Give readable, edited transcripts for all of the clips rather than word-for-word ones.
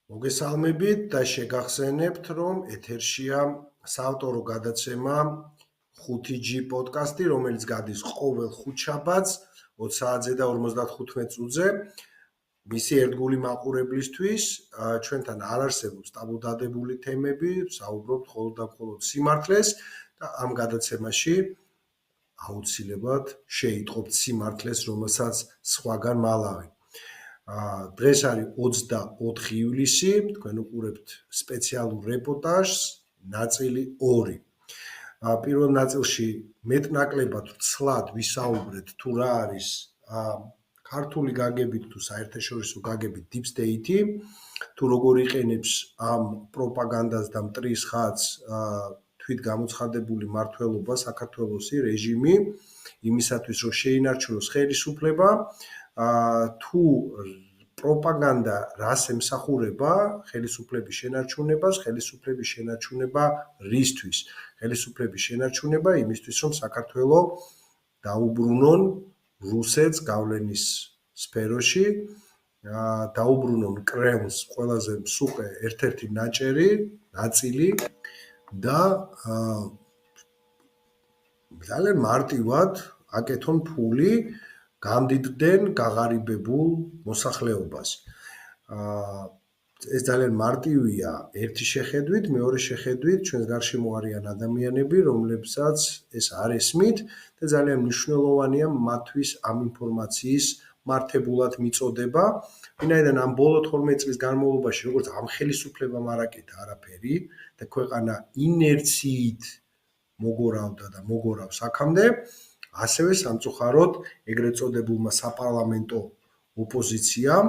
მოგესალმებით და შეგახსენებთ, რომ ეთერშია საავტორო გადაცემა 5G პოდკასტი, რომელიც გადის ყოველ ხუთშაბათს 20 საათზე და 55 წუთზე. მისი ერთგული მაყურებლისთვის ჩვენთან არ არსებობს ტაბუდადებული თემები, საუბრობთ მხოლოდ და მხოლოდ სიმართლეს და ამ გადაცემაში აუცილებლად შეიტყობთ სიმართლეს, რომელსაც სხვაგან მალავენ. დღეს არის 24 ივლისი, თქვენ უყურებთ სპეციალურ რეპორტაჟს, ნაწილი 2. პირველ ნაწილში მეტნაკლებად ცლად ვისაუბრეთ თუ რა არის ქართული გაგებით თუ საერთაშორისო გაგებით Deep State, თუ როგორ იყენებს ამ პროპაგანდას და მტრის ხაზს თვით გამოცხადებული მმართველობა საქართველოსი რეჟიმი იმისათვის, რომ შეინარჩუნოს ხელისუფლება, თუ პროპაგანდა რას ემსახურება ხელისუფლების შენარჩუნებას, ხელისუფლების შენარჩუნება რისთვის? ხელისუფლების შენარჩუნება იმისთვის, რომ საქართველო დაუბრუნონ რუსეთს გავლენის სფეროში, დაუბრუნონ კრემლს ყველაზე მსუყე ერთ-ერთი ნაწილი და ძალიან მარტივად აკეთონ ფული გამდიდრდნენ გაღარიბებულ მოსახლეობას. ეს ძალიან მარტივია ერთი შეხედვით, მეორე შეხედვით ჩვენს გარშემო არიან ადამიანები, რომლებსაც ეს არ ესმით და ძალიან მნიშვნელოვანია მათთვის ამ ინფორმაციის მართებულად მიწოდება. ვინაიდან ამ ბოლო 12 წლის განმავლობაში, როგორც ამ ხელისუფლებამ არ აკეთა არაფერი და ქვეყანა ინერციით მოგორავდა და მოგორავს აქამდე, ასევე სამწუხაროდ ეგრეთ წოდებულმა საპარლამენტო ოპოზიციამ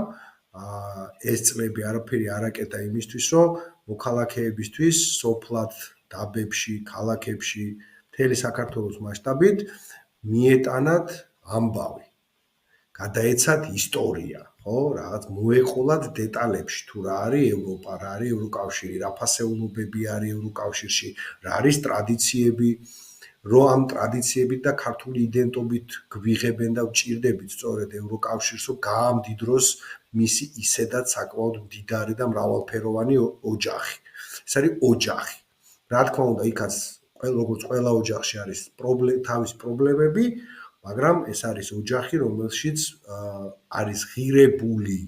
ეს წლები არაფერი არ აკეთა იმისთვის, რომ მოქალაქეებისთვის სოფლად, დაბებში, ქალაქებში, მთელი საქართველოს მასშტაბით მიეტანათ ამბავი. გადაეცათ ისტორია, ხო, რაღაც მოეყოლათ დეტალებში, თუ რა არის ევროპა, რა არის ევროკავშირი, რა ფასეულობები არის ევროკავშირში, რა არის ტრადიციები, რომ ამ ტრადიციებით და ქართული იდენტობით გვიღებენ და ვჭირდებით სწორედ ევროკავშირს, რომ გაამდიდროს მისი ისედაც საკმაოდ მდიდარი და მრავალფეროვანი ოჯახი. ეს არის ოჯახი. რა თქმა უნდა, იქაც როგორც ყველა ოჯახში არის თავის პრობლემები, მაგრამ ეს არის ოჯახი, რომელშიც არის ღირებული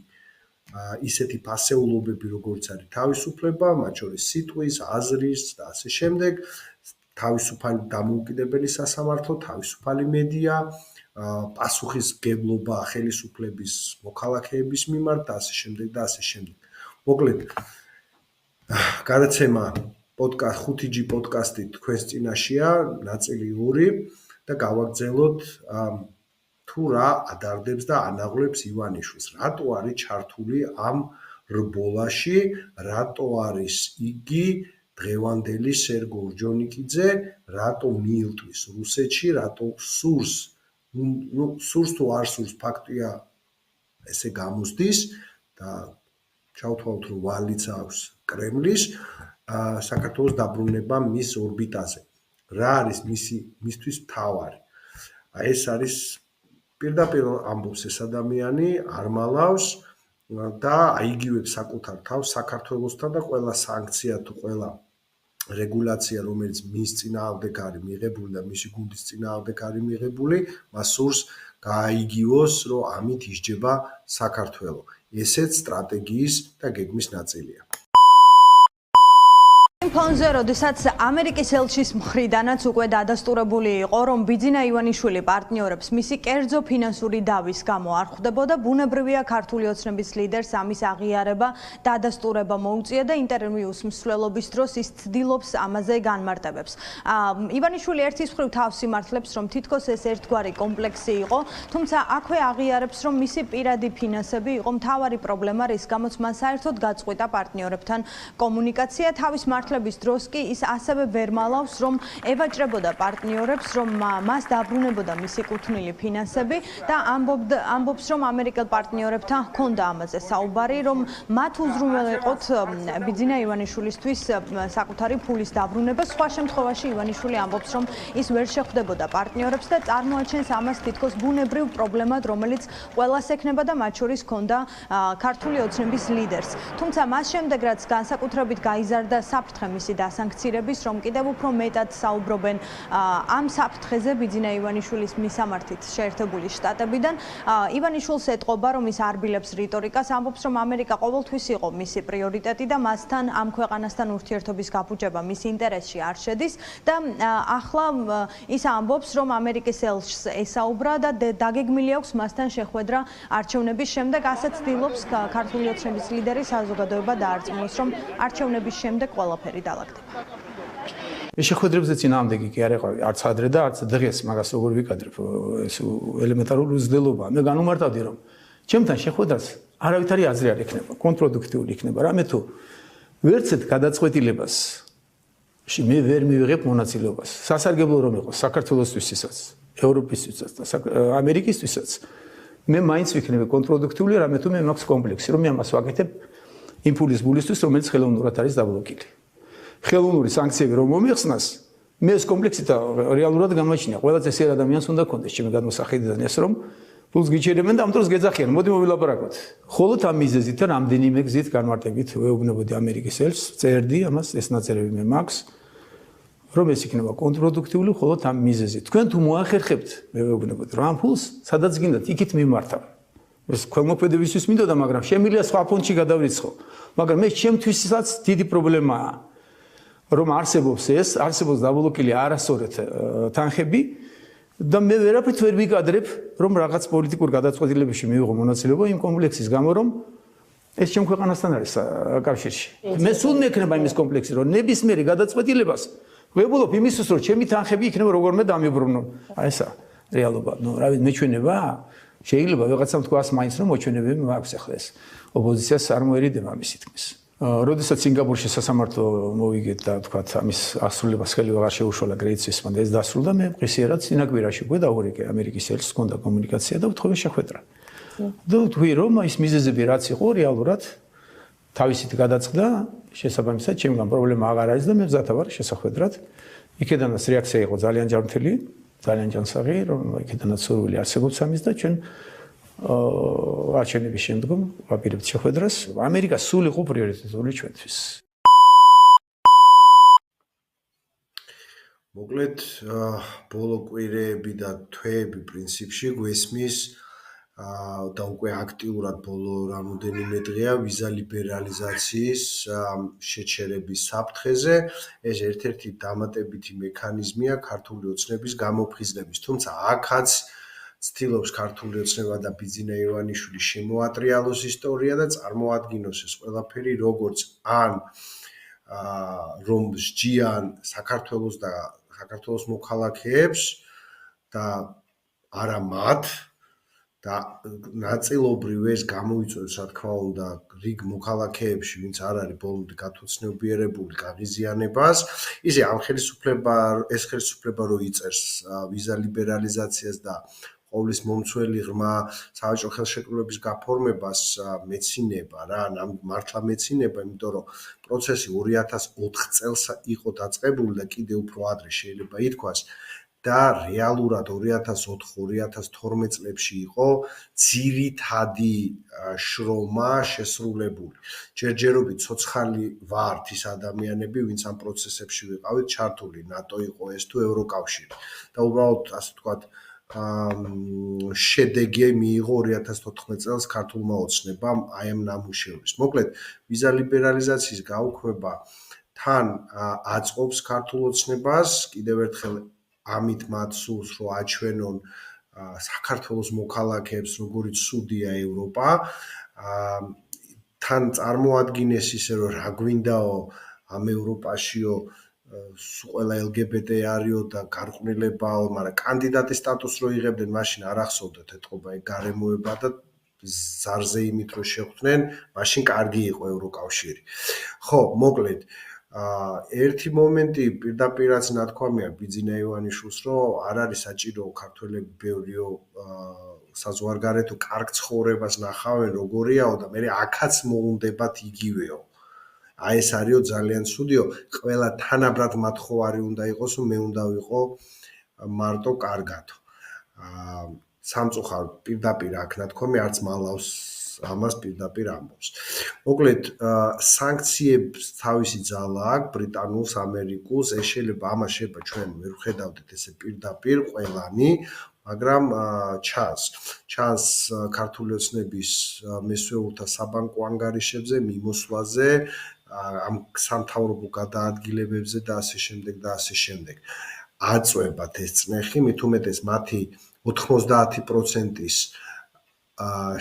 ისეთი ფასეულობები, როგორც არის თავისუფლება, მათ შორის სიტყვის, აზრის და ასე შემდეგ, თავისუფალი დამოუკიდებელი სასამართლო, თავისუფალი მედია, პასუხისმგებლობა ხელისუფლების მოქალაქეების მიმართ და ასე შემდეგ და ასე შემდეგ. მოკლედ, გადაცემა 5G პოდკასტი თქვენს წინაშია, ნაწილი 2 და გავაგრძელოთ თუ რა ადარდებს და ანაღლებს ივანიშვილს, რატო არის ჩართული ამ რბოლაში, რატო არის იგი დღევანდელი სერგო ორჯონიკიძე, რატო მიილტვის რუსეთში, რატო სურს თუ არ სურს, ფაქტია ესე გამოსდის და ჩავთვალოთ, რომ ვალიც აქვს კრემლის საქართველოს დაბრუნება მის ორბიტაზე. რა არის მისთვის მთავარი? ეს არის პირდაპირ ამბობს ეს ადამიანი, არ მალავს და აიგივებს საკუთარ თავს საქართველოსთან და ყველა სანქცია თუ ყველა რეგულაცია, რომელიც მის წინააღმდეგ არის მიღებული და მისი გუნდის წინააღმდეგ არის მიღებული, მას სურს გააიგივოს, რომ ამით ისჯება საქართველო. ესეც სტრატეგიის და გეგმის ნაწილია. ფონზე, როდესაც ამერიკის ელჩის მხრიდანაც უკვე დადასტურებული იყო, რომ ბიძინა ივანიშვილი პარტნიორებს მისი კერძო ფინანსური დავის გამო არ ხვდებოდა, ბუნებრივია ქართული ოცნების ლიდერს ამის აღიარება, დადასტურება მოუწია და ინტერვიუს მსვლელობის დროს ის ცდილობს ამაზე განმარტებებს. ივანიშვილი ერთის მხრივ თავს იმართლებს, რომ თითქოს ეს ერთგვარი კომპლექსი იყო, თუმცა აქვე აღიარებს, რომ მისი პირადი ფინანსები იყო მთავარი პრობლემა, რის გამოც მან საერთოდ გაწყვიტა პარტნიორებთან კომუნიკაცია, თავის მართლ განხილვის დროს კი ის ასევე ვერ მალავს, რომ ევაჭრებოდა პარტნიორებს, რომ მას დაბრუნებოდა მისი კუთვნილი ფინანსები და ამბობს, რომ ამერიკელ პარტნიორებთან ჰქონდა ამაზე საუბარი, რომ მათ უზრუნველყოთ ბიძინა ივანიშვილისთვის საკუთარი ფულის დაბრუნება. სხვა შემთხვევაში ივანიშვილი ამბობს, რომ ის ვერ შეხვდებოდა პარტნიორებს და წარმოაჩენს ამას თითქოს ბუნებრივ პრობლემად, რომელიც ყველას ექნება და მათ შორის ჰქონდა ქართული ოცნების ლიდერს. თუმცა მას შემდეგ, რაც განსაკუთრებით გაიზარდა საფრთხე მისი დასანქცირების, რომ კიდევ უფრო მეტად საუბრობენ ამ საფრთხეზე ბიძინა ივანიშვილის მისამართით შეერთებული შტატებიდან, ივანიშვილს ეტყობა, რომ ის არბილებს რიტორიკას, ამბობს, რომ ამერიკა ყოველთვის იყო მისი პრიორიტეტი და მასთან ამ ქვეყანასთან ურთიერთობის გაფუჭება მის ინტერესში არ შედის და ახლა ის ამბობს, რომ ამერიკის ელჩს ესაუბრა და დაგეგმილი აქვს მასთან შეხვედრა არჩევნების შემდეგ, ასეც ცდილობს ქართული ოცნების ლიდერი საზოგადოება დაარწმუნოს, რომ არჩევნების შემდეგ ყველაფერი დაალაგდება. ეს შეხვედრებზე წინააღმდეგი კი არ ეყავი, არც ადრე და არც დღეს, მაგას როგორ ვიკადრებ, ეს ელემენტარული უზრდელობაა. მე განუმარტავდი, რომ ჩემთან შეხვედრას არავითარი აზრი არ ექნება, კონტრპროდუქტიული იქნება. რამე თუ ვერცეთ გადაწყვეტილებას მე ვერ მივიღებ მონაწილეობას. სასარგებლო რომ იყოს საქართველოსთვისაც, ევროპისთვისაც და ამერიკისთვისაც, მე მაინც ვიქნები კონტრპროდუქტიული, რამე თუ მე მაქვს კომპლექსი, რომ მე ამას ვაკეთებ იმ ფულის ბულისთვის, რომელიც ხელოვნურად არის დაბლოკილი. ხელოვნური სანქციები რომ მომიხსნას, მე ეს კომპლექსი და რეალურად გამოჩნია. ყველაზე წესიერ ადამიანს უნდა კონდეს ჩემი გადმოსახედიდან ეს, რომ ფულს გიჩერებენ და ამ დროს გეძახიან. მოდი მოვილაპარაკოთ. ხოლოდ ამ მიზეზით და რამდენიმე გზით განმარტებით ვეუბნებოდი ამერიკის ელჩს, წერდი ამას, ეს ნაწერები მე მაქვს, რომ ეს იქნება კონტრპროდუქტიული, ხოლოდ ამ მიზეზით. თქვენ თუ მოახერხებთ, მე ვეუბნებოდი, რომ ამ ფულს სადაც გინდათ, იქით მიმართავ. ეს ქველმოქმედებისთვის მინდოდა, მაგრამ შემიძლია სხვა ფონდში გადავრიცხო. მაგრამ მე ჩემთვისაც დიდი პრობლემაა, რომ არსებობს დაბლოკილი არასწორად თანხები და მე ვერაფრით ვერ ვიკადრებ, რომ რაღაც პოლიტიკურ გადაწყვეტილებებში მივიღო მონაწილეობა იმ კომპლექსის გამო, რომ ეს ჩემ ქვეყანასთან არის კავშირში. მე სულ მექნება იმის კომპლექსი, რომ ნებისმიერი გადაწყვეტილებას ვებულობ იმისთვის, რომ ჩემი თანხები იქნება როგორმე დამიბრუნო. აი ესა რეალობა. ნუ რა ვიცი, მეჩვენება შეიძლება ვიღაცამ თქვას მაინც რომ მოჩვენებები მაქვს ახლა ეს. ოპოზიციას არ მოერიდება ამის თქმის. როდესაც სინგაპურში სასამართლო მოვიგეთ და თქვათ ამის ასრულებას ხელი აღარ შეუშოლა კრედიტსვისმა და ეს დასრულდა, მე მყისიერად წინაკვირაში გვედაურეკე ამერიკის ელჩს, ჰქონდა კომუნიკაცია და ვთხოვე შეხვედრა. და ვთქვი, რომ ის მიზეზები რაც იყო რეალურად თავისით გადაწყდა, შესაბამისად ჩემგან პრობლემა აღარ არის და მე მზათა ვარ შესახვედრად. იქედანაც რეაქცია იყო ძალიან ჯანმრთელი, ძალიან ჯანსაღი, რომ იქედანაც სურვილი არსებობს ამის და ჩვენ არჩევნების შემდგომ ვაპირებთ შეხვედრას. ამერიკა სულ იყო პრიორიტეტული ჩვენთვის. მოკლედ, ბოლო კვირეები და თვეები პრინციპში გვესმის და უკვე აქტიურად ბოლო რამოდენიმე დღეა ვიზა ლიბერალიზაციის შეჩერების საფრთხეზე. ეს ერთ-ერთი დამატებითი მექანიზმია ქართული ოცნების გამოფხიზნების. თუმცა აქაც ცდილობს ქართული ოცნება და ბიძინა ივანიშვილი შემოატრიალოს ისტორია და წარმოადგინოს ეს ყველაფერი როგორც ან რომ სჯიან საქართველოს და საქართველოს მოქალაქეებს და არა მათ და ნაწილობრივ ეს გამოიწვევს, რა თქმა უნდა, რიგ მოქალაქეებში, ვინც არ არის ბოლომდე გათოცნებიერებული გაღიზიანებას, ისე ამ ხელისუფლება რო იწერს ვიზა ლიბერალიზაციას და ყოვლის მომცველი ღრმა სავაჭრო ხელშეკრულების გაფორმებას მეცინება რა, მართლა მეცინება, იმიტომ რომ პროცესი 2004 წელს იყო დაწყებული და კიდევ უფრო ადრე შეიძლება ითქვას და რეალურად 2004-2012 წლებში იყო ძირითადი შრომა შესრულებული. ჯერჯერობით ცოცხალი ვართ ის ადამიანები, ვინც ამ პროცესებში ვიყავით ჩართული, ნატო იყო ეს თუ ევროკავშირი. და უბრალოდ ასე ვთქვათ, შედეგი მიიღო 2014 წელს ქართულმა ოცნებამ აი ამ ნამუშევრის. მოკლედ, ვიზა ლიბერალიზაციის გაუქმება თან აწყობს ქართულ ოცნებას, კიდევ ერთხელ ამით მათ სულს რომ აჩვენონ საქართველოს მოქალაქეებს, როგორიც სუდია ევროპა, თან წარმოადგინეს ისე რომ რა გვინდაო ამ ევროპაშიო ყველა LGBT არისო და გარყვნილებაო, მაგრამ კანდიდატის სტატუსს რო იღებდნენ, მაშინ არ ახსოვდეთ ეთყობა ეგ გარემოება და ზარზე იმით რო შეხვდნენ, მაშინ კარგი იყო ევროკავშირი. ხო, მოკლედ, ერთი მომენტი პირდაპირაც ნათქვამია ბიძინა ივანიშვილს, რომ არ არის საჭირო ქართველები ბევრიო საზღვარგარეთო კარგ ცხოვრებას ნახავენ როგორიაო და მე აქაც მოუნდებათ იგივეო. აი ეს არისო ძალიან ცუდიო, ყველა თანაბრად მათხოვარი უნდა იყოს, რომ მე უნდა ვიყო მარტო კარგათო. სამწუხაროდ პირდაპირ აქ ნათქვამი არც მალავს ამას პირდაპირ ამბობს. მოკლედ, სანქციებს თავისი ძალა აქვს ბრიტანულს, ამერიკულს, ეს შეიძლება ამას შეიძლება ჩვენ ვერ ვხედავდეთ ესე პირდაპირ ყველანი, მაგრამ ჩანს ქართული ოცნების მესვეულთა საბანკო ანგარიშებზე, მიმოსვლაზე, ამ სამთავრობო გადაადგილებებზე და ასე შემდეგ. აწვევათ ეს წნეხი, მით უმეტეს მათი 90%-ის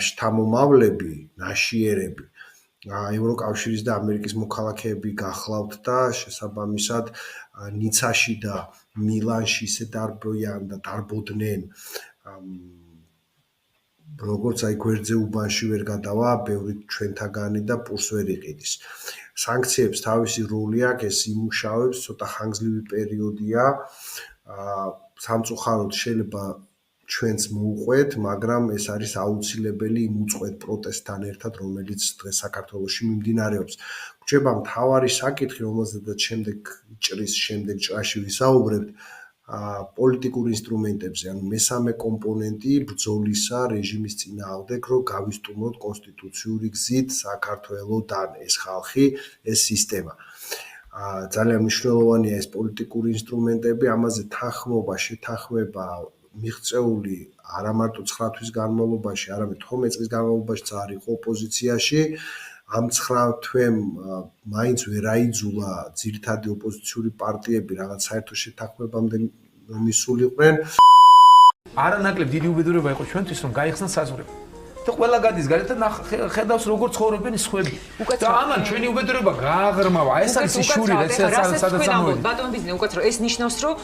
შთამომავლები, ნაშიერები ევროკავშირის და ამერიკის მოქალაქეები გახლავთ და შესაბამისად ნიცაში და მილანში ისე დარბოდნენ, როგორც აი გვერდზე უბანში ვერ გადავა, ბევრი ჩვენთაგანი და პურს ვერ იყიდის. სანქციებს თავისი როლი აქვს, ეს იმუშავებს, ცოტა ხანგრძლივი პერიოდია. სამწუხაროდ შეიძლება ჩვენც მოუყვეთ, მაგრამ ეს არის აუცილებელი იმ უწყვეტ პროტესტთან ერთად, რომელიც დღეს საქართველოში მიმდინარეობს. გვჭირდება მთავარი საკითხი, რომელზედაც შემდეგ ჭრაში ვისაუბრებთ, პოლიტიკურ ინსტრუმენტებზე, ანუ მესამე კომპონენტი ბრძოლისა რეჟიმის წინააღმდეგ, რომ გავისტუმროთ კონსტიტუციური გზით საქართველოდან ეს ხალხი, ეს სისტემა. ძალიან მნიშვნელოვანია ეს პოლიტიკური ინსტრუმენტები, ამაზე თანხმობა, შეთანხმება მიღწეული არა მარტო 9 თვის განმავლობაში, არამედ 12 წლის განმავლობაში არ იყო ოპოზიციაში. ამ 9 თვემ მაინც ვერ აიძულა ძირითადი ოპოზიციური პარტიები რაღაც საერთო შეთანხმებამდე მისულიყვნენ. არანაკლებ დიდი უბედურება იყო ჩვენთვის, რომ გაიხსნათ საზღვრები. და ყველა გადის გარეთ და ხედავს როგორ ცხოვრობენ სხვები. და ამან ჩვენი უბედურება გააღრმავა. ეს არის შური, სადაც ამოვიდა. ბატონ ბიზნე უკეთ რომ ეს ნიშნავს, რომ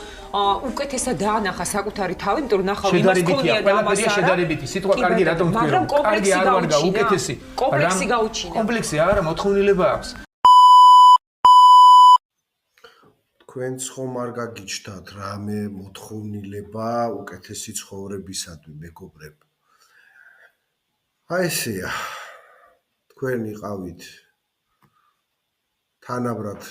უკეთესად დაანახა საკუთარი თავი, იმიტომ რომ ნახავ იმას ქონია და ამას არა. შედარებითი სიტყვა კარგი რატომ თქვი? მაგრამ კომპლექსი გაუჩინა. უკეთესი. კომპლექსი გაუჩინა. კომპლექსი არა, მოთხოვნილება აქვს. თქვენც ხომ არ გაგიჩნდათ რამე მოთხოვნილება უკეთესი ცხოვრებისადმი, მეგობრებო. აი ესეა. თქვენ იყავით თანაბრად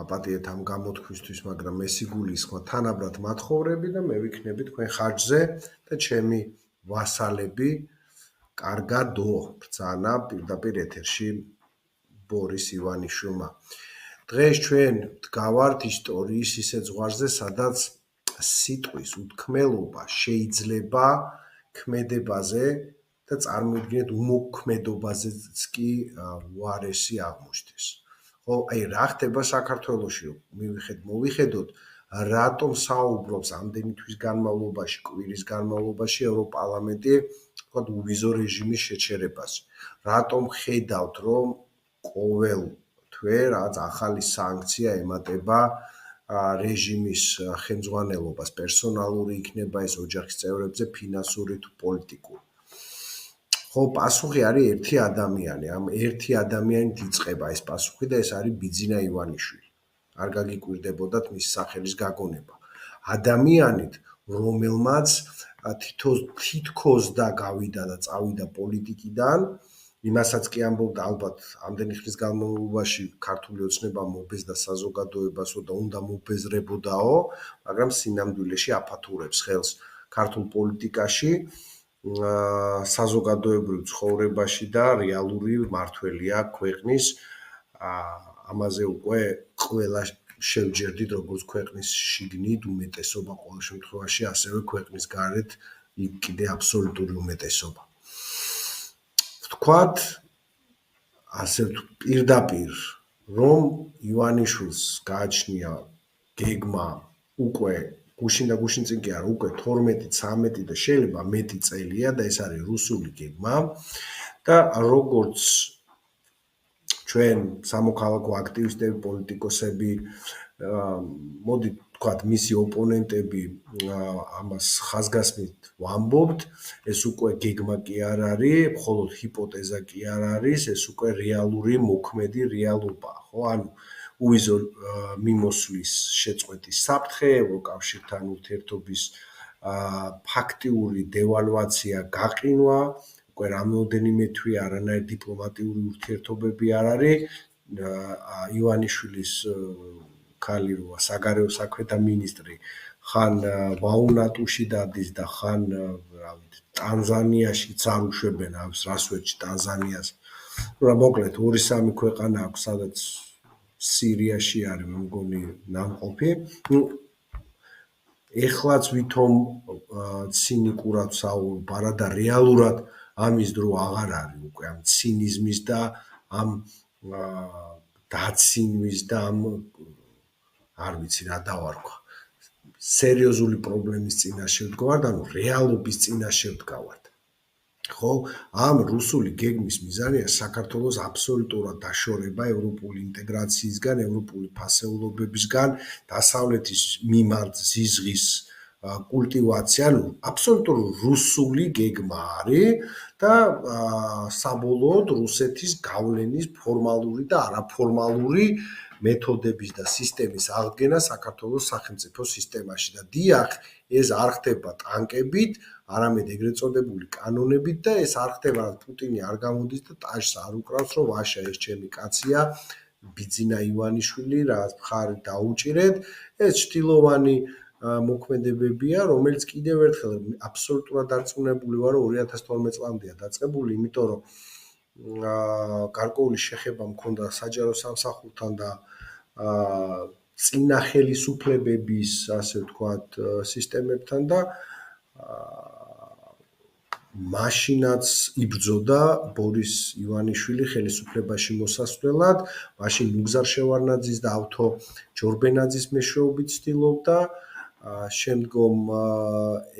აპატიეთ ამ გამოთქვისთვის, მაგრამ მე სიგულისხმობ თანაბრად მათხოვრები და მე ვიქნები თქვენ ხარჯზე და ჩემი ვასალები. კარგადო ბრძანა პირდაპირ ეთერში ბორის ივანიშვილმა. დღეს ჩვენ დგავართ ისტორიის ისე ზღვარზე, სადაც სიტყვის უთქმელობა შეიძლება ქმედებაზე და წარმოიდგინეთ უმოქმედობაზეც კი უარესი აღმოჩნდეს. ხო, აი რა ხდება საქართველოში, მოვიხედოთ, რატომ საუბრობს ამდენი თვის განმავლობაში, კვირის განმავლობაში ევროპარლამენტი, თქვა უვიზო რეჟიმის შეჩერებაზე. რატომ ხედავთ, რომ ყოველ თვე რაღაც ახალი სანქცია ემატება რეჟიმის ხელმძღვანელობას, პერსონალური იქნება ეს ოჯახის წევრებზე, ფინანსური თუ პოლიტიკური. ხო, პასუხი არის ერთი ადამიანი, ამ ერთი ადამიანით იწყება ეს პასუხი და ეს არის ბიძინა ივანიშვილი. არ გაგიკვირდებოდათ მის სახელის გაგონება. ადამიანით, რომელმაც თითქოს და გავიდა და წავიდა პოლიტიკიდან, იმასაც კი ამბობდა ალბათ ამდენი ხნის განმავლობაში ქართული ოცნება მობეს და საზოგადოებასო და უნდა მობეზრებოდაო, მაგრამ სინამდვილეში აფათურებს ხელს ქართულ პოლიტიკაში, საზოგადოებრივ ცხოვრებაში და რეალური მმართველია ქვეყნის. ამაზე უკვე ყველა შევჯერდით, როგორც ქვეყნის შიგნით უმეტესობა ყოველ შემთხვევაში, ასევე ქვეყნის გარეთ კიდე აბსოლუტური უმეტესობა. ვთქვათ, ასე პირდაპირ, რომ ივანიშვილს გააჩნია გეგმა უკვე გუშინ და გუშინ წინ კი არა, უკვე 12-13 და შეიძლება მეტი წელია და ეს არის რუსული გეგმა და როგორც ჩვენ სამოქალაქო აქტივისტები, პოლიტიკოსები, მოდით ვთქვათ, მისი ოპონენტები ამას ხაზგასმით ვამბობთ, ეს უკვე გეგმა კი არ არის, მხოლოდ ჰიპოთეზა კი არ არის, ეს უკვე რეალური მოქმედი რეალობაა. ხო, ანუ უვიზო მიმოსვლის შეწყვეტის საფრთხე, ევროკავშირთან ურთიერთობის ფაქტიური დევალვაცია, გაყინვა, უკვე რამდენიმე თვე არანაირი დიპლომატიური ურთიერთობები არ არის. ივანიშვილის ქალი როა საგარეო საქმეთა მინისტრი ხან ვაუნატუში დადის და ხან ტანზანიაში არ უშვებენ აქვს რასვეთში ტანზანიას. მოკლედ 2-3 ქვეყანა აქვს, სადაც სირიაში არის მე მგონი ნამყოფი. ეხლაც ვითომ ცინიკურად საუბრობ, არა და რეალურად ამის დრო აღარ არის უკვე ამ ცინიზმის და ამ დაცინვის და ამ არ ვიცი რა დავარქვა. სერიოზული პრობლემის წინაშე ვდგავართ, ანუ რეალობის წინაშე ვდგავართ. ხო, ამ რუსული გეგმის მიზანია საქართველოს აბსოლუტურად დაშორება ევროპული ინტეგრაციისგან, ევროპული ფასეულობებისგან, დასავლეთის მიმართ ზიზღის კულტივაცია, ანუ აბსოლუტურად რუსული გეგმა არის და საბოლოოდ რუსეთის გავლენის ფორმალური და არაფორმალური მეთოდების და სისტემის აღდგენა საქართველოს სახელმწიფო სისტემაში და დიახ, ეს არ ხდება ტანკებით, არამედ ეგრეთ წოდებული კანონებით და ეს არ ხდება, პუტინი არ გამოდის და ტაშს არ უკრავს, რომ ვაშა ეს ჩემი კაცია, ბიძინა ივანიშვილი, რა მხარი დაუჭირეთ, ეს ჭtildeოვანი მოქმედებებია, რომელიც კიდევ ერთხელ აბსოლუტურად დარწმუნებული ვარ, რომ 2012 წლამდეა დაწყებული, იმიტომ რომ გარკვეული შეხება მქონდა საჯარო სამსახურთან და წინა ხელისუფლებების, ასე ვთქვათ, სისტემებთან და მაშინაც იბრძოდა ბორის ივანიშვილი ხელისუფლებაში მოსასვლელად, მაშინ ნუგზარ შევარნაძის და ავთო ჯორბენაძის მეშვეობით ცდილობდა, შემდგომ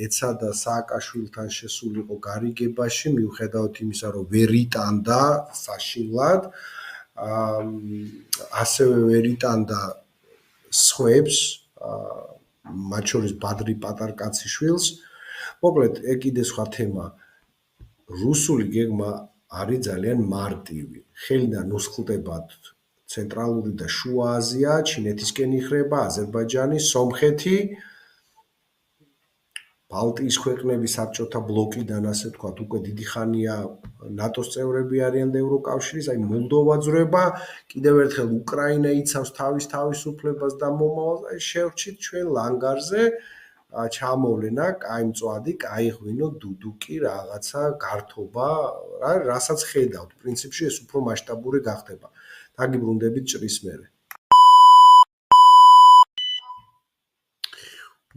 ეცადა სააკაშვილთან შესულიყო გარიგებაში, მიუხედავად იმისა, რომ ვერ იტანდა საშინლად, ასევე ვერ იტანდა სხვებს, მათ შორის ბადრი პატარკაციშვილს. მოკლედ, ეგ კიდე სხვა თემა. რუსული გეგმა არის ძალიან მარტივი. ხელიდან უსხლტებად ცენტრალური და შუა აზია, ჩინეთისკენ იხრება, აზერბაიჯანი, სომხეთი, ბალტიის ქვეყნები საბჭოთა ბლოკიდან, ასე ვთქვათ, უკვე დიდი ხანია ნატოს წევრები არიან და ევროკავშირის, აი მოლდოვა ძვრება, კიდევ ერთხელ უკრაინა იცავს თავის თავისუფლებას და მომავალს, აი შევრჩით ჩვენ ლანგარზე, ჩამოვლენა, კაი მწვადი, კაი ღვინო, დუდუკი, რაღაცა გართობა, რასაც ხედავთ, პრინციპში ეს უფრო მასშტაბური გახდება. დაგიბრუნდებით ჭრის მერე.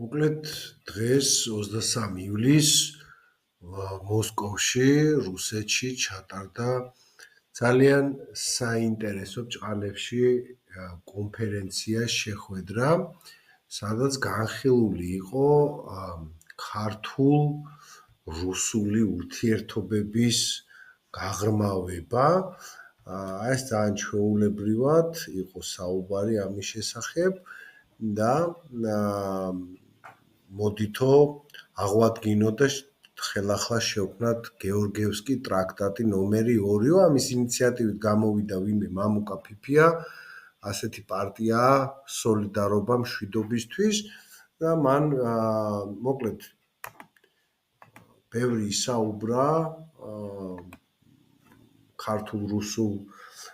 მოკლედ დღეს 23 ივლისს მოსკოვში, რუსეთში ჩატარდა ძალიან საინტერესო ბჭყალებში კონფერენცია შეხვედრა, სადაც განხილული იყო ქართულ-რუსული ურთიერთობების გაღრმავება. ეს ძალიან ჩვეულებრივად იყო საუბარი ამის შესახებ და მოდითო აღვადგინოთ და ხელახლა შევქმნათ გეორგიევსკი ტრაქტატი ნომერი 2. ამის ინიციატივით გამოვიდა ვინმე მამუკა ფიფია, ასეთი პარტიაა სოლიდარობა მშვიდობისთვის და მან მოკლედ ბევრი ისაუბრა ქართულ-რუსულ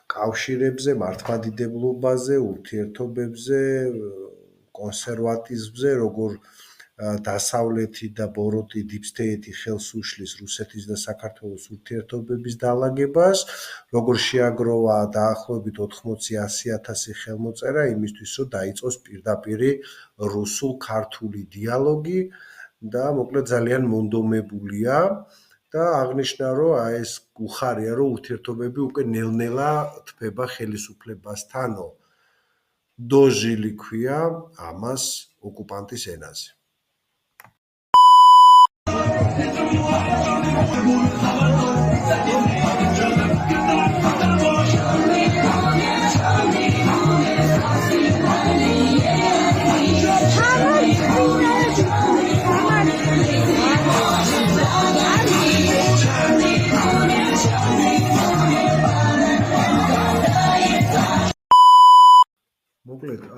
კავშირებზე, მართლმადიდებლობაზე, ურთიერთობებზე, კონსერვატიზმზე, როგორ დასავლეთი და ბოროტი დიპსტეიტი ხელს უშლის რუსეთის და საქართველოს ურთიერთობების დალაგებას, როგორ შეაგროვა დაახლოებით 80-100,000 ხელმოწერა იმისთვის, რომ დაიწყოს პირდაპირი რუსულ-ქართული დიალოგი და მოკლედ ძალიან მონდომებულია და აღნიშნა, რომ ეს უხარია, რომ ურთიერთობები უკვე ნელ-ნელა თბება ხელისუფლებასთანო. დოჟილი ქვია ამას ოკუპანტის ენაზე.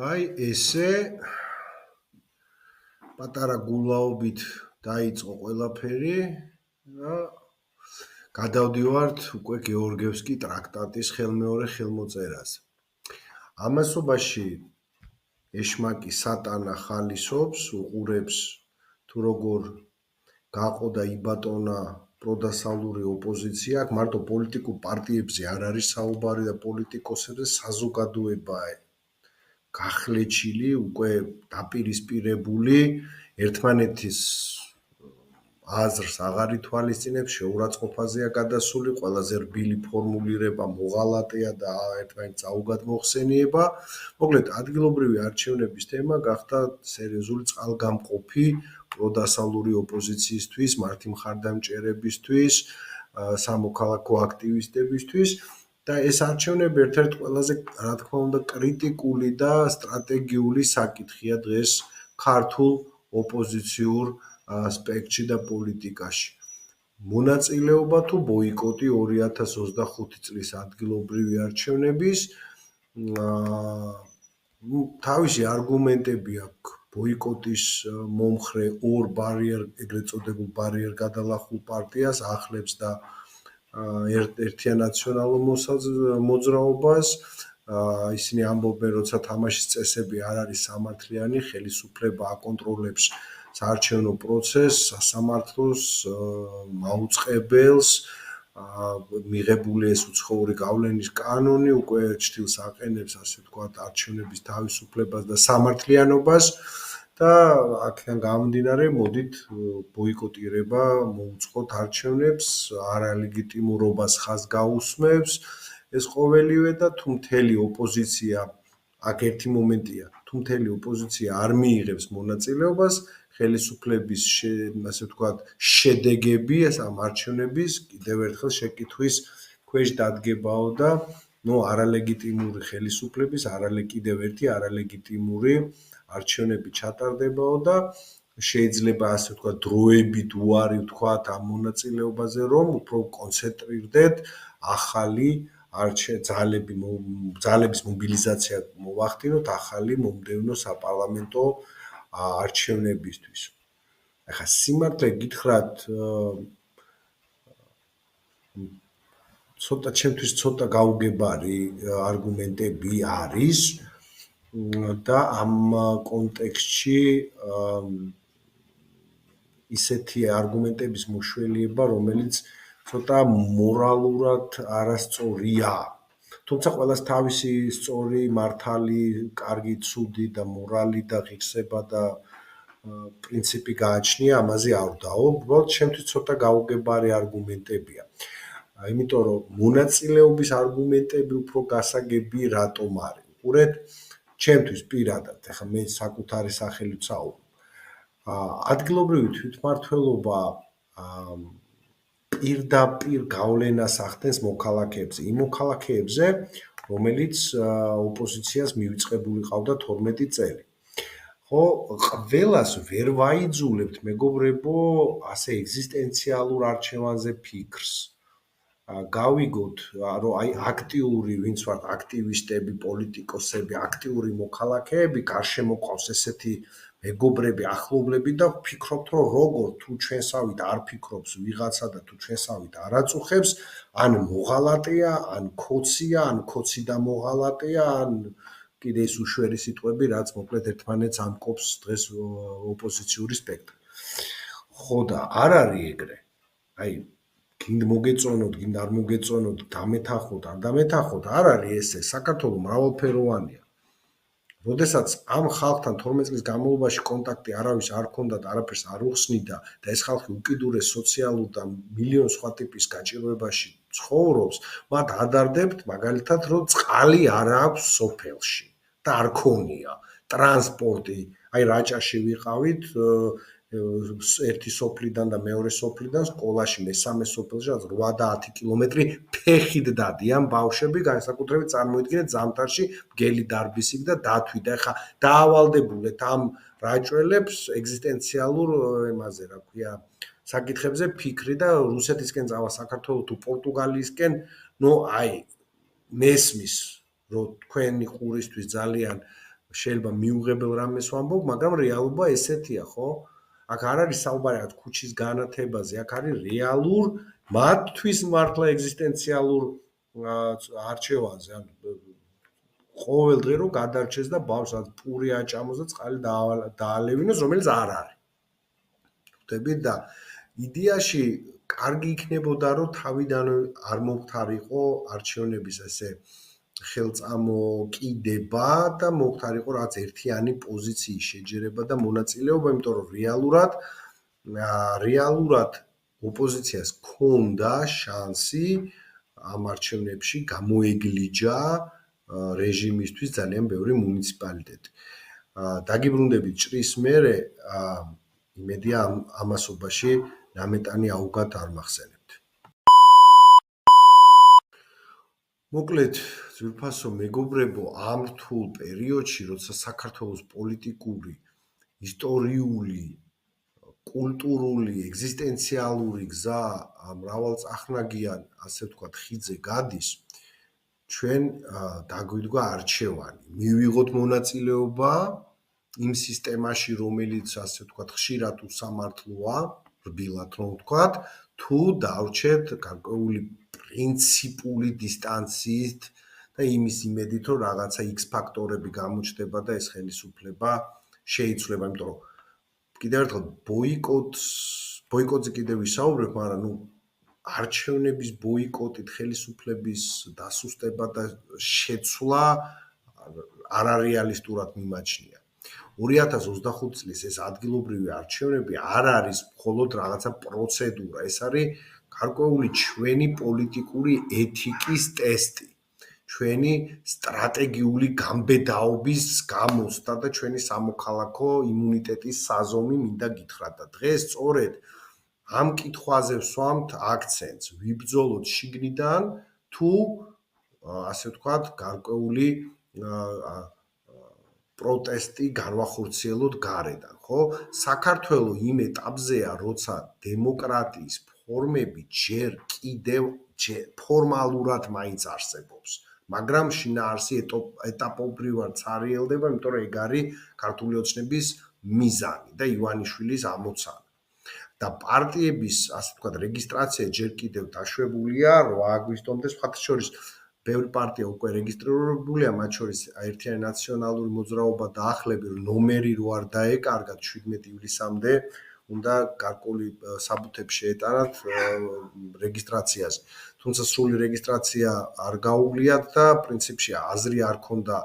აი ესე პატარა გულაობით დაიწყო ყველაფერი და გადავდივართ უკვე გეორგევსკი ტრაქტატის ხელმეორე ხელმოწერაზე. ამასობაში ეშმაკი სატანა ხალისობს, უყურებს თუ როგორ გაყო და იბატონა პროდასავლური ოპოზიცია, აქ მარტო პოლიტიკურ პარტიებზე არ არის საუბარი და პოლიტიკოსებზე, საზოგადოებაა გახლეჩილი, უკვე დაპირისპირებული, ერთმანეთის აზრს აღარ ითვალისწინებს, შეურაცხყოფაზეა გადასული, ყველაზე რბილი ფორმულირება მოღალატეა და ერთმანეთს აუგად მოხსენიება. მოკლედ, ადგილობრივი არჩევნების თემა გახდა სერიოზული წყალგამყოფი პროდასავლური ოპოზიციისთვის, მართი მხარდამჭერებისთვის, სამოქალაქო აქტივისტებისთვის და ეს არჩევნები ერთ-ერთ ყველაზე, რა თქმა უნდა, კრიტიკული და სტრატეგიული საკითხია დღეს ქართულ ოპოზიციურ სპექტრში და პოლიტიკაში. მონაწილეობა თუ ბოიკოტი 2025 წლის ადგილობრივი არჩევნების თავისი არგუმენტები აქვს ბოიკოტის მომხრე ორ ბარიერ, ეგრეთ წოდებულ ბარიერ გადალახულ პარტიას ახლებს და ერთიან ნაციონალურ მოძრაობას. ისინი ამბობენ, როცა თამაშის წესები არ არის სამართლიანი, ხელისუფლება აკონტროლებს საარჩევნო პროცესს, სასამართლოს, მაუწყებელს, მიღებული ეს უცხოური გავლენის კანონი უკვე ჩრდილს აყენებს, ასე ვთქვათ, არჩევნების თავისუფლებას და სამართლიანობას და აქედან გამომდინარე, მოდით ბოიკოტირება მოუწყოთ არჩევნებს, არალეგიტიმურობას ხაზს გაუსმევს ეს ყოველივე და თუ მთელი ოპოზიცია, აქ ერთი მომენტია, თუ მთელი ოპოზიცია არ მიიღებს მონაწილეობას, ხელისუფლების, ასე ვთქვათ, შედეგები ეს ამ არჩევნების კიდევ ერთხელ შეკითხვის ქვეშ დადგებაო და არალეგიტიმური ხელისუფლების, კიდევ ერთი არალეგიტიმური არჩევნები ჩატარდებაო და შეიძლება ასე ვთქვათ, დროებით უარი ვთქვათ ამ მონაწილეობაზე, რომ უფრო კონცენტრირდეთ ახალი ძალების მობილიზაცია მოვახდინოთ ახალი მომდევნო საპარლამენტო არჩევნებისთვის. ახლა სიმართლე გითხრათ, ჩემთვის ცოტა გაუგებარი არგუმენტები არის და ამ კონტექსტში ისეთი არგუმენტების მოშველიება, რომელიც ცოტა მორალურად არასწორია. თუმცა ყველას თავისი სწორი, მართალი, კარგი, ცუდი და მორალი და ღირსება და პრინციპი გააჩნია, ამაზე არ ვდაო. უბრალოდ ჩემთვის ცოტა გაუგებარი არგუმენტებია. იმიტომ რომ მონაწილეობის არგუმენტები უფრო გასაგები რატომ არის? უყურეთ, ჩემთვის პირადად, ახლა მე საკუთარი სახელით საუბრობ. ადგილობრივი თვითმმართველობა პირდაპირ გავლენას ახდენს მოქალაქეებზე, იმ მოქალაქეებზე, რომელიც ოპოზიციას მივიწყებული ყავდა 12 წელი. ხო, ყველას ვერ ვაიძულებთ, მეგობრებო, ასე ეგზისტენციალურ არჩევანზე ფიქრს. გავიგოთ, რომ აი აქტიური, ვინც ვართ აქტივისტები, პოლიტიკოსები, აქტიური მოქალაქეები, გარშემო ყავს ესეთი მეგობრები, ახლობლები და ვფიქრობთ, რომ როგორ თუ ჩვენსავით არ ფიქრობს ვიღაცა და თუ ჩვენსავით არ აწუხებს, ან მოღალატეა, ან ქოცია, ან ქოცი და მოღალატეა, ან კიდე ის უშვერი სიტყვები, რაც მოკლედ ერთმანეთს ამკობს დღეს ოპოზიციური სპექტრი. ხო და არ არის ეგრე. აი გინდ მოგეწონოთ, გინდ არ მოგეწონოთ, დამეთანხოთ, არ დამეთანხოთ, არ არის ესე. საქართველო მრავალფეროვანია. როდესაც ამ ხალხთან 12 წლის განმავლობაში კონტაქტი არავის არ ჰქონდა და არაფერს არ უხსნიდა და ეს ხალხი უკიდურეს სოციალურ და მილიონ სხვა ტიპის გაჭირვებაში ცხოვრობს, მათ ადარდებთ მაგალითად, რომ წყალი არ აქვს სოფელში და არ ქონია ტრანსპორტი. აი რაჭაში ვიყავით ერთი სოფლიდან და მეორე სოფლიდან სკოლაში მესამე სოფელში 8 და 10 კილომეტრი ფეხით დადიან ბავშვები, განსაკუთრებით წარმოიდგინეთ ზამთარში მგელი დარბისით და დათვი და ხა დაავალდებულეთ ამ რაჭველებს ეგზისტენციალურ ემაზე, რა ქვია, საკითხებზე ფიქრი და რუსეთისკენ წავა საქართველოს თუ შეიძლება მიუღებელ რამეს ვამბობ, მაგრამ რეალობა ესეთია, ხო? აქ არ არის საუბარი რაღაც ქუჩის განათებაზე, აქ არის რეალურ მათთვის მართლა ეგზისტენციალურ არჩევანზე, ან ყოველ დღე რომ გადარჩეს და ბავშვს რაც პური აჭამოს და წყალი დაალევინოს, რომელიც არ არის. ხვდებით და იდეაში კარგი იქნებოდა რომ თავიდანვე არ მომხდარიყო არჩევნების ესე ხელწამოკიდება და მომხდარიყო რაღაც ერთიანი პოზიციის შეჯერება და მონაწილეობა, იმიტომ რომ რეალურად ოპოზიციას ჰქონდა შანსი ამ არჩევნებში გამოეგლიჯა რეჟიმისთვის ძალიან ბევრი მუნიციპალიტეტი. დაგიბრუნდებით ჭრის მერე, იმედია ამასობაში ნამეტანი აუგად არ მახსენებთ. მოკლედ, ძვირფასო მეგობრებო, ამ რთულ პერიოდში, როცა საქართველოს პოლიტიკური, ისტორიული, კულტურული, ეგზისტენციალური გზა მრავალწახნაგიან, ასე ვთქვათ, ხიდზე გადის, ჩვენ დაგვიდგა არჩევანი. მივიღოთ მონაწილეობა იმ სისტემაში, რომელიც, ასე ვთქვათ, ხშირად უსამართლოა, რბილად რომ ვთქვათ, თუ დავრჩეთ გარკვეული პრინციპული დისტანციით და იმის იმედით, რომ რაღაცა X ფაქტორები გამოჩნდება და ეს ხელისუფლება შეიცვლება, იმიტომ რომ კიდევ ერთხელ ბოიკოტზე კიდევ ვისაუბრებ, მაგრამ არჩევნების ბოიკოტით ხელისუფლების დასუსტება და შეცვლა არარეალისტურად მიმაჩნია. 2025 წლის ეს ადგილობრივი არჩევნები არ არის მხოლოდ რაღაცა პროცედურა, ეს არის გარკვეული ჩვენი პოლიტიკური ეთიკის ტესტი, ჩვენი სტრატეგიული გამბედაობის გამოსთა და ჩვენი სამოქალაქო იმუნიტეტის საზომი მინდა გითხრათ და დღეს სწორედ ამ კითხვაზე ვსვამთ აქცენტს, ვიბრძოლოთ შიგნიდან თუ ასე ვთქვათ, გარკვეული პროტესტი განვახორციელოთ გარედან, ხო? საქართველო იმ ეტაპზეა, როცა დემოკრატიის ფორმები ჯერ კიდევ ფორმალურად მაინც არსებობს, მაგრამ შინაარსი ეტაპობრივად წარიელდება, იმიტომ რომ ეგ არის ქართული ოცნების მიზანი და ივანიშვილის ამოცანა. და პარტიების, ასე ვთქვათ, რეგისტრაცია ჯერ კიდევ დაშვებულია 8 აგვისტომდე, სხვათა შორის ბევრი პარტია უკვე რეგისტრირებულია, მათ შორის ერთიანი ნაციონალური მოძრაობა და ახლები, ნომერი რო არ დაეკარგათ 17 ივლისამდე, უნდა გარკვეული საბუთები შეეტანათ რეგისტრაციაზე. თუმცა სრული რეგისტრაცია არ გაუვლიათ და პრინციპში აზრი არ ქონდა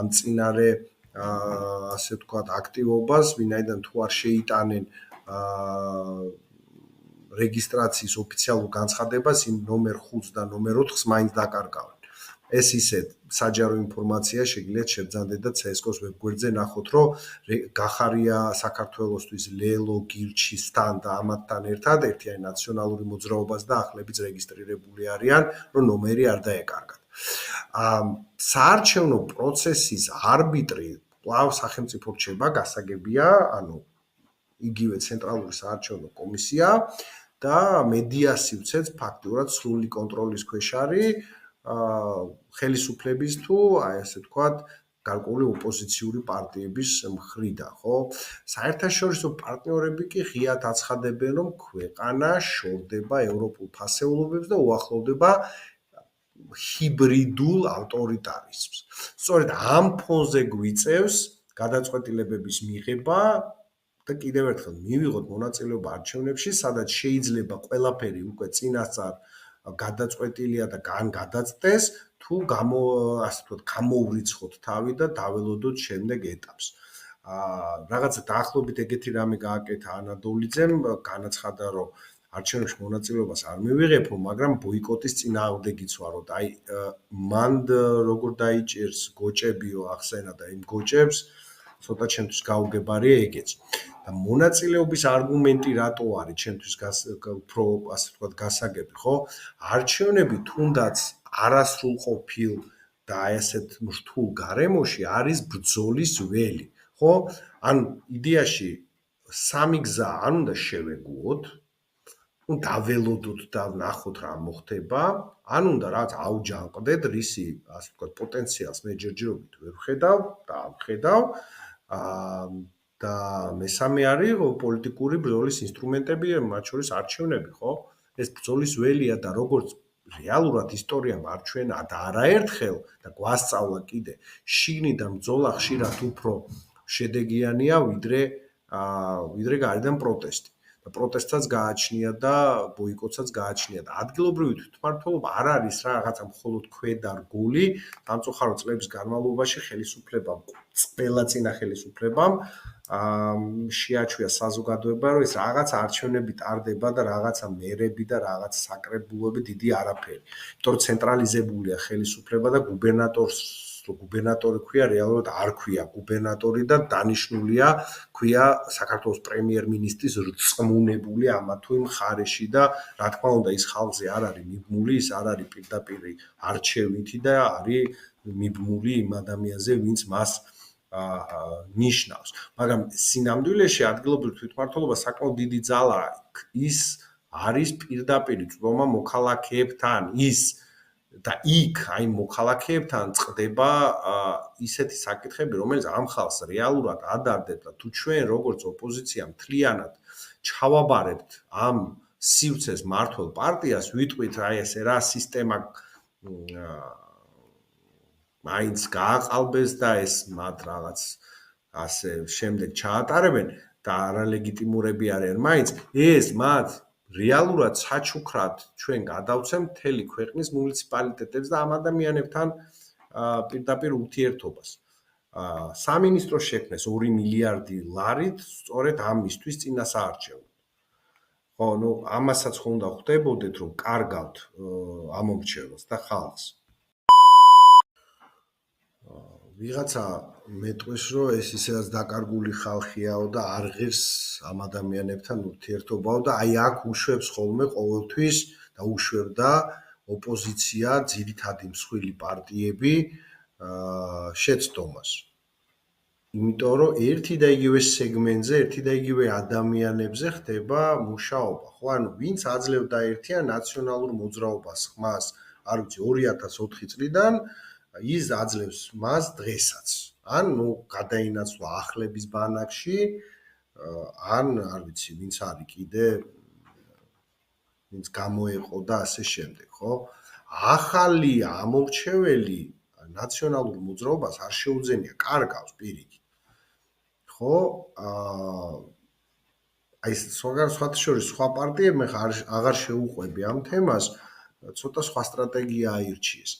ამ წინარე, ასე ვთქვათ, აქტივობას, ვინაიდან თუ არ შეიტანენ რეგისტრაციის ოფიციალურ განცხადებას, იმ ნომერ 5-ს და ნომერ 4-ს მაინც დაკარგავენ. ეს ისე საჯარო ინფორმაცია შეგიძლიათ შევძანდეთ და CSGO-ს ვებგვერდზე ნახოთ, რომ გახარია საქართველოსთვის ლელო, გირჩისთან და ამათთან ერთად ერთიანი ნაციონალური მოძრაობას და ახლებიც რეგისტრირებული არიან, რომ ნომერი არ დაეკარგათ. საარჩევნო პროცესის არბიტრი კვლავ სახელმწიფო რჩება, გასაგებია, ანუ იგივე ცენტრალური საარჩევნო კომისია და მედიაციაც ფაქტურად სრული კონტროლის ქვეშ არის ხელისუფლების თუ აი ასე ვთქვათ გარკვეული ოპოზიციური პარტიების მხრიდან, ხო? საერთაშორისო პარტნიორები კი ღიად აცხადებენ, რომ ქვეყანა შორდება ევროპულ ფასეულობებს და უახლოვდება ჰიბრიდულ ავტორიტარიზმს. სწორედ ამ ფონზე გვიწევს გადაწყვეტილებების მიღება და კიდევ ერთხელ მივიღოთ მონაწილეობა არჩევნებში, სადაც შეიძლება ყველაფერი უკვე წინასწარ გადაწყვეტილია და გადაწყვეტეს, თუ ასე ვთქვათ, გამოვრიცხოთ თავი და დაველოდოთ შემდეგ ეტაპს. რაღაცა დაახლოებით ეგეთი რამე გააკეთა ანადოლიძემ, განაცხადა, რომ არჩევნებში მონაწილეობას არ მივიღებო, მაგრამ ბოიკოტის წინააღმდეგიც ვაროთ. აი, მან როგორ დაიჭერს გოჭებიო ახსენა და იმ გოჭებს ცოტა ჩემთვის გაუგებარია ეგეც. და მონაწილეობის არგუმენტი რატო არის ჩემთვის უფრო ასე ვთქვათ გასაგები, ხო? არჩევნები თუნდაც არასრულყოფილ და აი ასეთ რთულ გარემოში არის ბრძოლის ველი, ხო? ან იდეაში სამი გზა არ უნდა შევეგუოთ, დაველოდოთ და ვნახოთ რა მოხდება, ან უნდა რაღაც აუჯანყდეთ, რისი, ასე ვთქვათ, პოტენციალს მე ჯერჯერობით ვერ ვხედავ და ვხედავ. და მესამე არის პოლიტიკური ბრძოლის ინსტრუმენტები, მათ შორის არჩევნები, ხო? ეს ბრძოლის ველია და როგორც რეალურად ისტორიამ არჩენა და არაერთხელ და გვასწავლა კიდე, შიგნიდან ბრძოლა ხშირად უფრო შედეგიანია, ვიდრე გარედან პროტესტი. და პროტესტსაც გააჩნია და ბოიკოტსაც გააჩნია და ადგილობრივი თვითმმართველობა არ არის რაღაცა მხოლოდ ქვედარგული, სამწუხარო წლების განმავლობაში ხელისუფლებამ, ყველაწინა ხელისუფლებამ შეაჩვია საზოგადოება, რომ ეს რაღაც არჩევნები ტარდება და რაღაცა მერები და რაღაც საკრებულოები დიდი არაფერი. იმიტომ რომ ცენტრალიზებულია ხელისუფლება და გუბერნატორი ქვია, რეალურად არ ქვია გუბერნატორი და დანიშნულია ქვია საქართველოს პრემიერ-მინისტრის რწმუნებული ამა თუ იმ მხარეში და რა თქმა უნდა ის ხალხზე არ არის მიბმული, ის არ არის პირდაპირ არჩევითი და არის მიბმული იმ ადამიანზე, ვინც მას ნიშნავს. მაგრამ სინამდვილეში ადგილობრივი თვითმმართველობა საკმაოდ დიდი ძალა ის არის პირდაპირ წვდომა მოქალაქეებთან, და იქ აი მოქალაქეებთან წყდება ისეთი საკითხები, რომელიც ამ ხალხს რეალურად ადარდებდა. თუ ჩვენ როგორც ოპოზიცია მთლიანად ჩავაბარებთ ამ სივრცეს მართულ პარტიას, ვიტყვით რა სისტემა მაინც გააყალბეს და ეს მათ რაღაც ასე შემდეგ ჩაატარებენ და არალეგიტიმურები არიან მაინც, ეს მათ რეალურად საჩუქრად ჩვენ გადავცემ მთელი ქვეყნის მუნიციპალიტეტებს და ამ ადამიანებთან პირდაპირ ურთიერთობას. სამინისტრო შექმნეს 2 მილიარდი ლარით სწორედ ამისთვის წინასაარჩევნოდ. ხო, ამასაც ხო უნდა ხვდებოდეთ, რომ კარგავთ ამომრჩევლს და ხალხს. ვიღაცა მეტყვის, რომ ეს ისედაც დაკარგული ხალხიაო და არ ღირს ამ ადამიანებთან ურთიერთობაო და აი აქ უშვებს ხოლმე ყოველთვის და უშვებდა ოპოზიცია, ძირითადი მსხვილი პარტიები შეცდომას. იმიტომ რომ ერთი და იგივე სეგმენტზე, ერთი და იგივე ადამიანებზე ხდება მუშაობა. ხო, ანუ ვინც აძლევდა ერთიან ნაციონალურ მოძრაობას ხმას, არ ვიცი 2004 წლიდან ის აძლევს მას დღესაც. ან გადაინაცვლა ახლების ბანაკში, ან არ ვიცი, ვინც არის კიდე, ვინც გამოეყო და ასე შემდეგ, ხო? ახალი ამორჩეველი ნაციონალურ მოძრაობას არ შეუძენია, კარგავს პირიქით. ხო? აი სხვათა შორის სხვა პარტიებმა აღარ შეუყვები ამ თემას, ცოტა სხვა სტრატეგია აირჩიეს.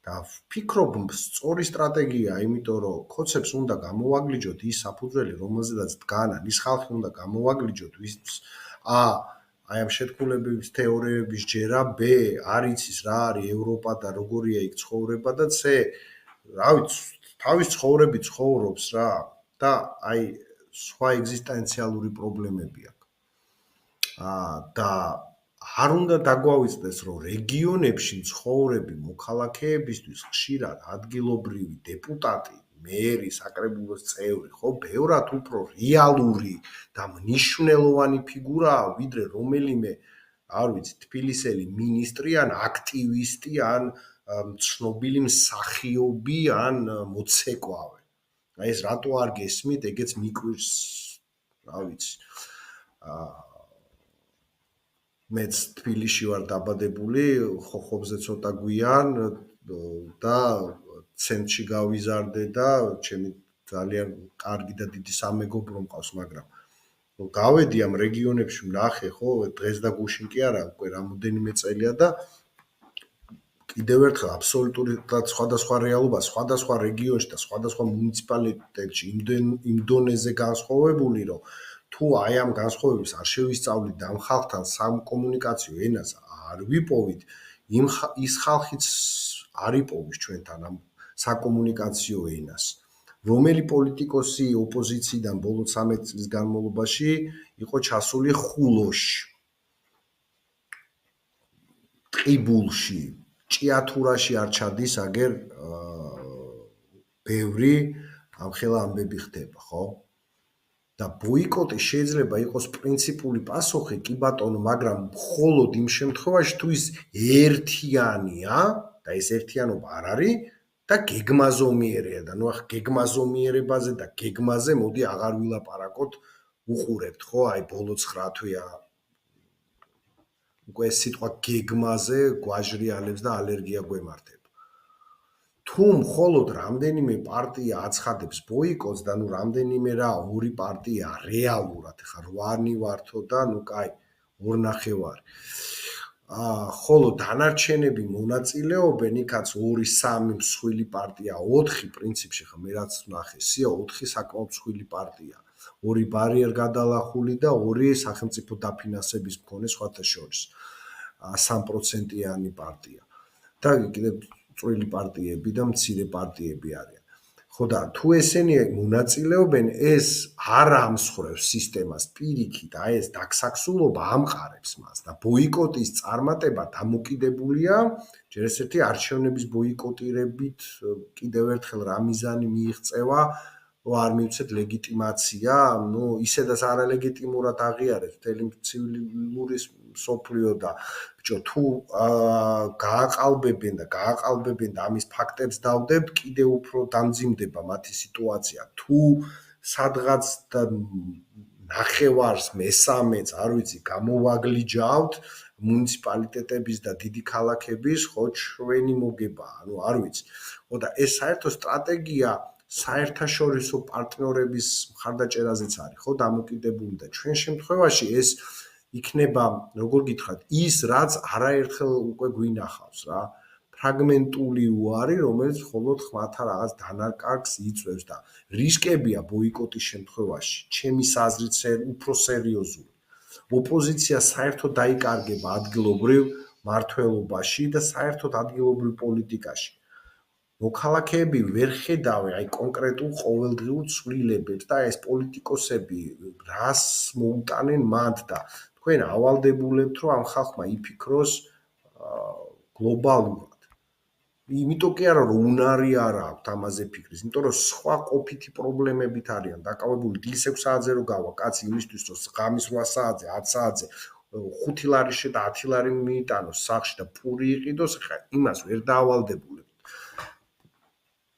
და ვფიქრობ, სწორი სტრატეგია, იმიტომ რომ ქოცებს უნდა გამოვაგლიჯოთ ის საფუძველი, რომელზედაც დგანან, ის ხალხი უნდა გამოვაგლიჯოთ, ვის აი ამ შეთქმულების თეორიების ჯერა, ბ არ იცის რა არის ევროპა და როგორია იქ ცხოვრება და c რა ვიცი, თავის ცხოვრები ცხოვრობს რა და აი სხვა ეგზისტენციალური პრობლემები აქვს. და არ უნდა დაგვავიწყდეს, რომ რეგიონებში მცხოვრები მოქალაქეებისთვის ხშირად ადგილობრივი დეპუტატი, მერი, საკრებულოს წევრი, ხო, ბევრად უფრო რეალური და მნიშვნელოვანი ფიგურაა, ვიდრე რომელიმე, არ ვიცი, თბილისელი მინისტრი ან აქტივისტი ან ცნობილი მსახიობი ან მოცეკვავე. აი ეს რატო არ გესმით, ეგეც მიკვირს, რა ვიცი. მეც თბილისში ვარ დაბადებული, ხოხობზე ცოტა გვიან და ცენტრში გავიზარდე და ჩემი ძალიან კარგი და დიდი სამეგობრო მყავს, მაგრამ გავედი ამ რეგიონებში ვნახე, ხო, დღეს და გუშინ კი არა, უკვე რამოდენიმე წელია და კიდევ ერთხელ აბსოლუტურად სხვადასხვა რეალობა, სხვადასხვა რეგიონში და სხვადასხვა მუნიციპალიტეტში იმ დონეზე განსხვავებული, რომ თუ აი ამ განსხვავებებს არ შევისწავლით და ამ ხალხთან სამკომუნიკაციო ენას არ ვიპოვით, ის ხალხიც არ იპოვის ჩვენთან ამ საკომუნიკაციო ენას. რომელი პოლიტიკოსი ოპოზიციიდან ბოლო 13 წლის განმავლობაში იყო ჩასული ხულოში, ტყიბულში, ჭიათურაში არ ჩადის, აგერ ბევრი ამხელა ამბები ხდება, ხო? და ბოიკოტი შეიძლება იყოს პრინციპული პასუხი, კი ბატონო, მაგრამ მხოლოდ იმ შემთხვევაში, თუ ის ერთიანია და ეს ერთიანობა არ არის და გეგმაზომიერია და ნუ ახ გეგმაზომიერებაზე და გეგმაზე მოდი აღარ ვილაპარაკოთ, უყურებთ ხო, აი ბოლო 9 თვეა უკვე ეს სიტყვა გეგმაზე გვაჟრიალებს და ალერგია გვემართება. თუ მხოლოდ რამდენიმე პარტია აცხადებს ბოიკოტს და ნუ რამდენიმე რა ორი პარტია რეალურად ხა 8 ვართო და ნუ კაი 2.5 ხოლო დანარჩენები მონაწილეობენ იქაც 2-3 მსხვილი პარტია 4 პრინციპში ხა მე რაც ნახე სია 4 საკმაოდ მსხვილი პარტია 2 ბარიერ გადალახული და 2 სახელმწიფო დაფინანსების მქონე სხვათა შორის 3%-იანი პარტია და კიდევ წვრილი პარტიები და მცირე პარტიები არიან. ხო და თუ ესენი მონაწილეობენ, ეს არ ამსხვრევს სისტემას პირიქით, აი ეს დაგსაქსულობა ამყარებს მას და ბოიკოტის წარმატება დამოკიდებულია ჯერ ესეთი არჩევნების ბოიკოტირებით კიდევ ერთხელ რა მიზანი მიიღწევა არ მივცეთ ლეგიტიმაცია, ნუ ისედაც არალეგიტიმურად აღიარებს მთელი ცივილური სოფლიო და ბიჭო თუ გააყალბებენ და ამის ფაქტებს დავდებთ, კიდევ უფრო დამძიმდება მათი სიტუაცია. თუ სადღაც და ნახევარს, მესამეც, არ ვიცი, გამოვაგლიჯავთ მუნიციპალიტეტების და დიდი ქალაქების, ხო, ჩვენი მოგება, ანუ არ ვიცი. ხო და ეს საერთო სტრატეგია საერთაშორისო პარტნიორების მხარდაჭერაზეც არის, ხო, დამოკიდებული და ჩვენ შემთხვევაში ეს იქნება, როგორ გითხრათ, ის რაც არაერთხელ უკვე გვინახავს რა, ფრაგმენტული უარი, რომელიც მხოლოდ ხმათა რაღაც დანაკარგს იწვევს და რისკებია ბოიკოტის შემთხვევაში, ჩემის აზრით უფრო სერიოზული. ოპოზიცია საერთოდ დაიკარგება ადგილობრივ მმართველობაში და საერთოდ ადგილობრივ პოლიტიკაში. მოქალაქეები ვერ ხედავენ აი კონკრეტულ ყოველდღიურ ცვლილებებს და ეს პოლიტიკოსები რას მოუტანენ მათ და თქვენ ავალდებულებთ რომ ამ ხალხმა იფიქროს გლობალურად. იმიტომ კი არა რომ უნარი არ აქვს ამაზე ფიქრის, იმიტომ რომ სხვა ყოფითი პრობლემებით არიან დაკავებული დილის 6 საათზე რო გავა კაცი იმისთვის რომ ღამის 8 საათზე 10 საათზე 5 ლარიში და 10 ლარი მიიტანოს სახში და პური იყიდოს, ხა იმას ვერ დაავალდებულებთ.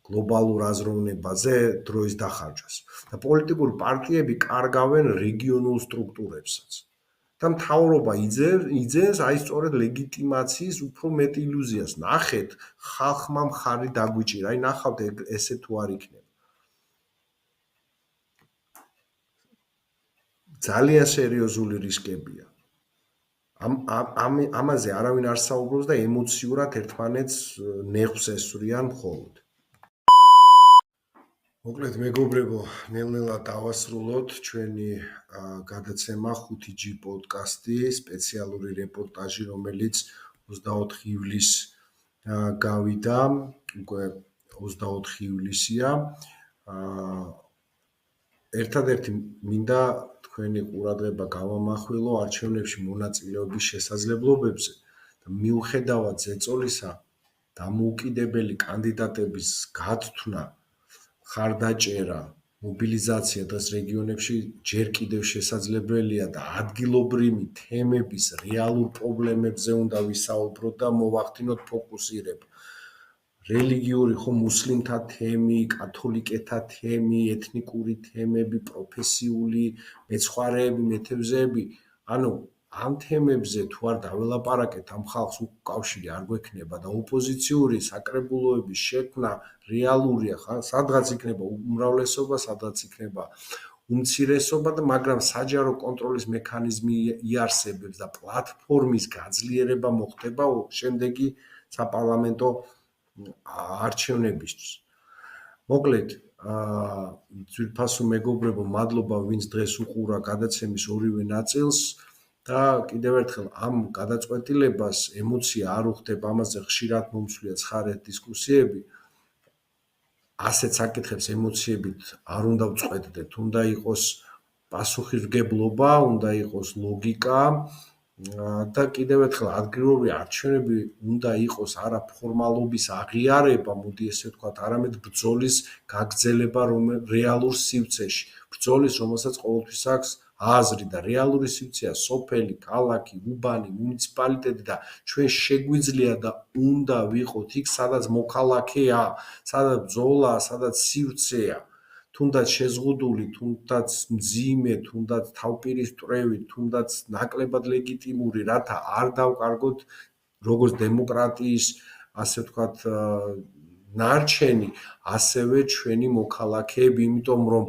გლობალურ აზროვნებაზე დროის დახარჯვას და პოლიტიკური პარტიები კარგავენ რეგიონულ სტრუქტურებსაც და მთავრობა იძენს აი სწორედ ლეგიტიმაციის უფრო მეტ ილუზიას. ნახეთ, ხალხმა მხარი დაგვიჭირა, აი ნახავთ ესე თუ არ იქნება. ძალიან სერიოზული რისკებია. ამაზე არავინ არ საუბრობს და ემოციურად ერთმანეთს ნეხვს ესვრიან მხოლოდ. მოკლედ მეგობრებო, ნელ-ნელა დავასრულოთ ჩვენი გადაცემა 5G პოდკასტი, სპეციალური რეპორტაჟი, რომელიც 24 ივლისს გავიდა, უკვე 24 ივლისია. ერთადერთი მინდა თქვენი ყურადღება გავამახვილო არჩევნებში მონაწილეობის შესაძლებლობებზე და მიუხედავად ზეწოლისა, დამოუკიდებელი კანდიდატების გათვნა ხარდაჭერა, მობილიზაცია დღეს რეგიონებში ჯერ კიდევ შესაძლებელია და ადგილობრივი თემების რეალურ პრობლემებზე უნდა ვისაუბროთ და მოვახდინოთ ფოკუსირება. რელიგიური ხო მუსლიმთა თემი, კათოლიკეთა თემი, ეთნიკური თემები, პროფესიული მეცხვარეები, მეთევზეები, ანუ ამ თემებზე თუ არ დაველაპარაკეთ ამ ხალხს უკავშირი არ გვექნება და ოპოზიციური საკრებულოების შექმნა რეალურია, სადღაც იქნება უმრავლესობა, სადღაც იქნება უმცირესობა და მაგრამ საჯარო კონტროლის მექანიზმი იარსებებს და პლატფორმის გაძლიერება მოხდება შემდეგი საპარლამენტო არჩევნებისთვის. მოკლედ, ძვირფასო მეგობრებო, მადლობა ვინც დღეს უყურა გადაცემის ორივე ნაწილს. და კიდევ ერთხელ ამ გადაწყვეტილებას ემოცია არ უხდებ, ამაზე ხშირად მომსვლია ცხარეთ დისკუსიები. ასეთ საკითხებს ემოციებით არ უნდა ვწყვეტდეთ, უნდა იყოს პასუხისმგებლობა, უნდა იყოს ლოგიკა და კიდევ ერთხელ ადგილობრივი არჩევნები უნდა იყოს არა ფორმალობის აღიარება, მოდი ესე ვთქვათ, არამედ ბრძოლის გაგრძელება რეალურ სივრცეში. ბრძოლის, რომელსაც ყოველთვის აქვს აზრი და რეალური სივრცეა სოფელი, ქალაქი, უბანი, მუნიციპალიტეტი და ჩვენ შეგვიძლია და უნდა ვიყოთ იქ, სადაც მოქალაქეა, სადაც ბრძოლა, სადაც სივრცეა. თუნდაც შეზღუდული, თუნდაც მძიმე, თუნდაც თავპირისპირევი, თუნდაც ნაკლებად ლეგიტიმური, რათა არ დავკარგოთ როგორც დემოკრატიის, ასე ვთქვათ, ნარჩენი, ასევე ჩვენი მოქალაქეები, იმიტომ რომ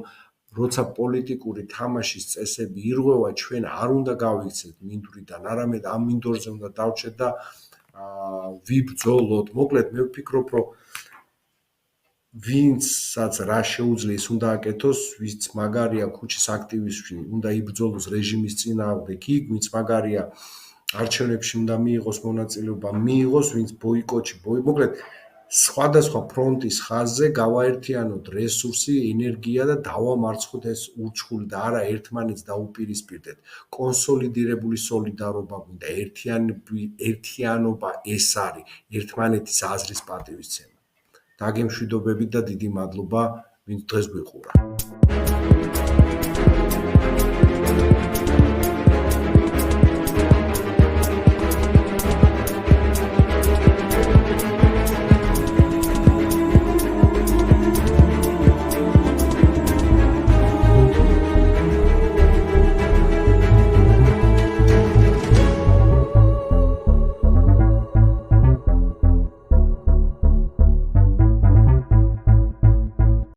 როცა პოლიტიკური თამაშის წესები ირღვევა, ჩვენ არ უნდა გავიქცეთ მინდვრიდან, არამედ ამ მინდორზე უნდა დავრჩეთ და ვიბრძოლოთ. მოკლედ, მე ვფიქრობ, რომ ვინცაც რა შეუძლია ის უნდა აკეთოს, ვინც მაგარია ქუჩის აქტივისტი, უნდა იბრძოლოს რეჟიმის წინააღმდეგ, იქ ვინც მაგარია არჩევნებში უნდა მიიღოს მონაწილეობა, მიიღოს, ვინც ბოიკოტში, მოკლედ სხვადასხვა ფრონტის ხაზზე გავაერთიანოთ რესურსი, ენერგია და დავამარცხოთ ეს ურჩხული და არა ერთმანეთს დაუპირისპირდეთ. კონსოლიდირებული სოლიდარობა გვინდა, ერთიანობა ეს არის, ერთმანეთის აზრის პატივისცემა. დაგემშვიდობებით და დიდი მადლობა, ვინც დღეს გვიყურა.